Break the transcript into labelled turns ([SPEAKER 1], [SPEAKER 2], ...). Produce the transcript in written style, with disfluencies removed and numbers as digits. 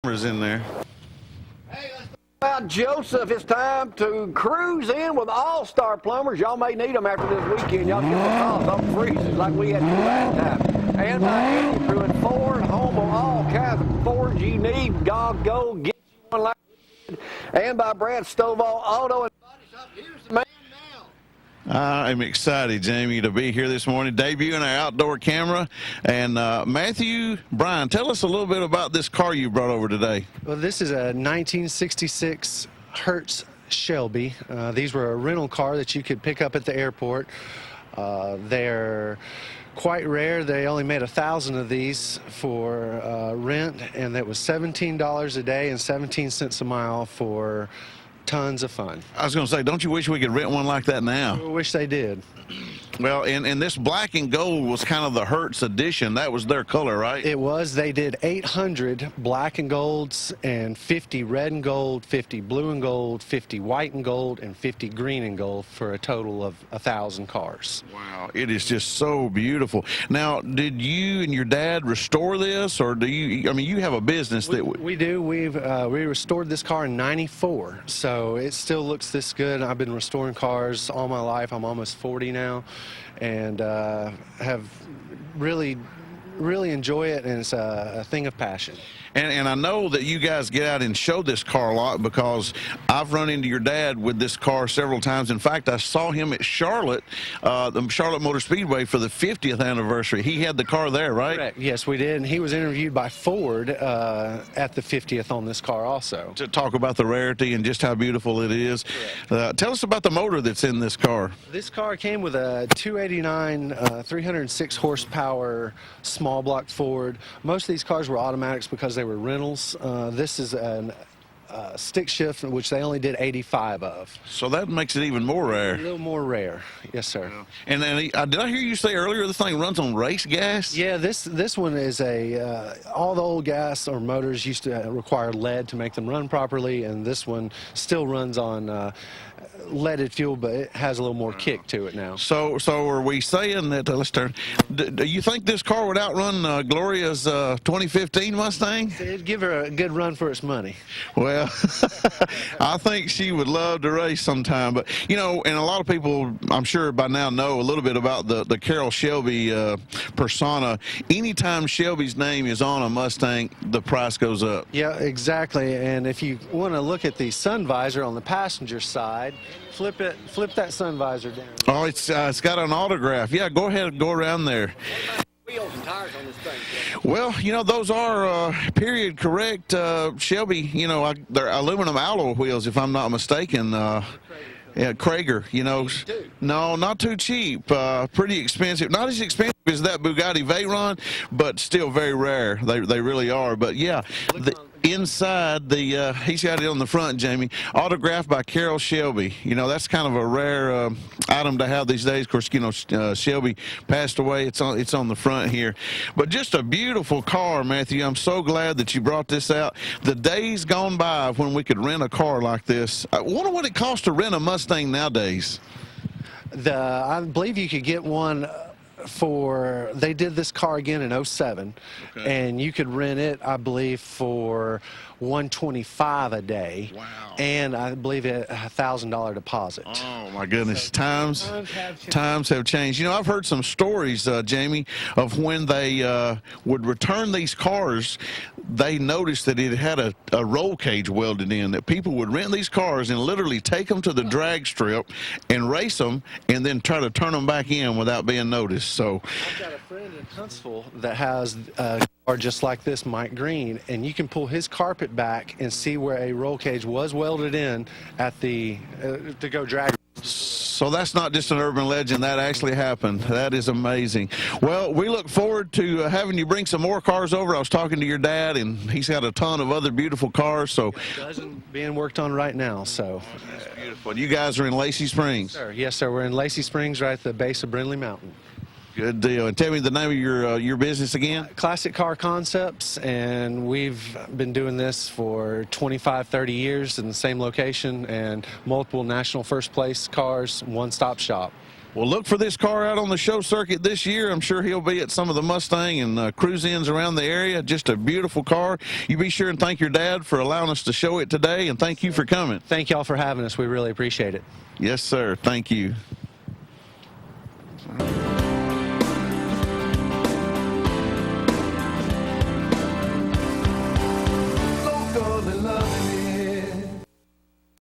[SPEAKER 1] Cameras in there.
[SPEAKER 2] Hey, let's talk about Joseph. It's time to cruise in with all-star plumbers. Y'all may need them after this weekend. Y'all get the calls on freezes like we had to last time. And by Andy Pruitt, Ford, home of all kinds of Fords you need. Go get you one like we did. And by Brad Stovall Auto and Body Shop. Here's the man now.
[SPEAKER 1] I'm excited, Jamie, to be here this morning, debuting our outdoor camera. And Matthew, Bryan, tell us a little bit about this car you brought over today.
[SPEAKER 3] Well, this is a 1966 Hertz Shelby. These were a rental car that you could pick up at the airport. They're quite rare. They only made 1,000 of these for rent, and that was $17 a day and 17 cents a mile for tons of fun.
[SPEAKER 1] I was going to say, don't you wish we could rent one like that now?
[SPEAKER 3] I wish they did.
[SPEAKER 1] Well, and this black and gold was kind of the Hertz edition. That was their color, right?
[SPEAKER 3] It was. They did 800 black and golds and 50 red and gold, 50 blue and gold, 50 white and gold, and 50 green and gold for a total of 1,000 cars.
[SPEAKER 1] Wow, it is just so beautiful. Now, did you and your dad restore this, or do you? I mean, you have a business that
[SPEAKER 3] we do. We restored this car in '94, so it still looks this good. I've been restoring cars all my life. I'm almost 40 now, and have really enjoy it, and it's a thing of passion.
[SPEAKER 1] And I know that you guys get out and show this car a lot, because I've run into your dad with this car several times. In fact, I saw him at Charlotte, the Charlotte Motor Speedway, for the 50th anniversary. He had the car there, right?
[SPEAKER 3] Correct. Yes, we did. And he was interviewed by Ford at the 50th on this car also.
[SPEAKER 1] To talk about the rarity and just how beautiful it is. Tell us about the motor that's in this car.
[SPEAKER 3] This car came with a 289 306 horsepower small block Ford. Most of these cars were automatics because they were rentals. This is a stick shift, which they only did 85 of.
[SPEAKER 1] So that makes it even more rare.
[SPEAKER 3] A little more rare, yes, sir.
[SPEAKER 1] Yeah. And then did I hear you say earlier this thing runs on race gas?
[SPEAKER 3] Yeah, this one is all the old gas or motors used to require lead to make them run properly, and this one still runs on leaded fuel, but it has a little more kick to it now.
[SPEAKER 1] So are we saying that, let's turn, do you think this car would outrun Gloria's 2015 Mustang?
[SPEAKER 3] It'd give her a good run for its money.
[SPEAKER 1] Well, I think she would love to race sometime. But, you know, and a lot of people, I'm sure by now, know a little bit about the Carroll Shelby persona. Anytime Shelby's name is on a Mustang, the price goes up.
[SPEAKER 3] Yeah, exactly. And if you want to look at the sun visor on the passenger side, flip that sun visor down.
[SPEAKER 1] Oh, it's got an autograph. Yeah, go ahead and go around there.
[SPEAKER 2] Wheels and tires on this thing.
[SPEAKER 1] Well, you know, those are period correct Shelby, you know, they're aluminum alloy wheels, if I'm not mistaken. Yeah, Krager, you know. No, not too cheap. Pretty expensive. Not as expensive as that Bugatti Veyron, but still very rare. They really are. But yeah, inside he's got it on the front, Jamie, autographed by Carroll Shelby. You know, that's kind of a rare item to have these days. Of course, you know, Shelby passed away. It's on the front here. But just a beautiful car, Matthew. I'm so glad that you brought this out. The days gone by when we could rent a car like this. I wonder what it costs to rent a Mustang nowadays.
[SPEAKER 3] I believe you could get one they did this car again in '07, okay, and you could rent it, I believe, for $125 a day.
[SPEAKER 1] Wow.
[SPEAKER 3] And I believe a $1,000 deposit.
[SPEAKER 1] Oh my goodness.
[SPEAKER 3] So
[SPEAKER 1] times have changed. You know, I've heard some stories, Jamie, of when they would return these cars, they noticed that it had a roll cage welded in, that people would rent these cars and literally take them to the drag strip and race them and then try to turn them back in without being noticed. So
[SPEAKER 3] I've got a friend in Huntsville that has a car just like this, Mike Green, and you can pull his carpet back and see where a roll cage was welded in at the to go drag.
[SPEAKER 1] So that's not just an urban legend. That actually happened. That is amazing. Well, we look forward to having you bring some more cars over. I was talking to your dad, and he's got a ton of other beautiful cars. So
[SPEAKER 3] a dozen being worked on right now. So
[SPEAKER 1] that's beautiful. You guys are in Lacey Springs.
[SPEAKER 3] Yes, sir. We're in Lacey Springs, right at the base of Brindley Mountain.
[SPEAKER 1] Good deal. And tell me the name of your business again.
[SPEAKER 3] Classic Car Concepts, and we've been doing this for 25, 30 years in the same location, and multiple national first place cars, one-stop shop.
[SPEAKER 1] Well, look for this car out on the show circuit this year. I'm sure he'll be at some of the Mustang and cruise-ins around the area. Just a beautiful car. You be sure and thank your dad for allowing us to show it today, and thank you for coming.
[SPEAKER 3] Thank y'all for having us. We really appreciate it.
[SPEAKER 1] Yes, sir. Thank you.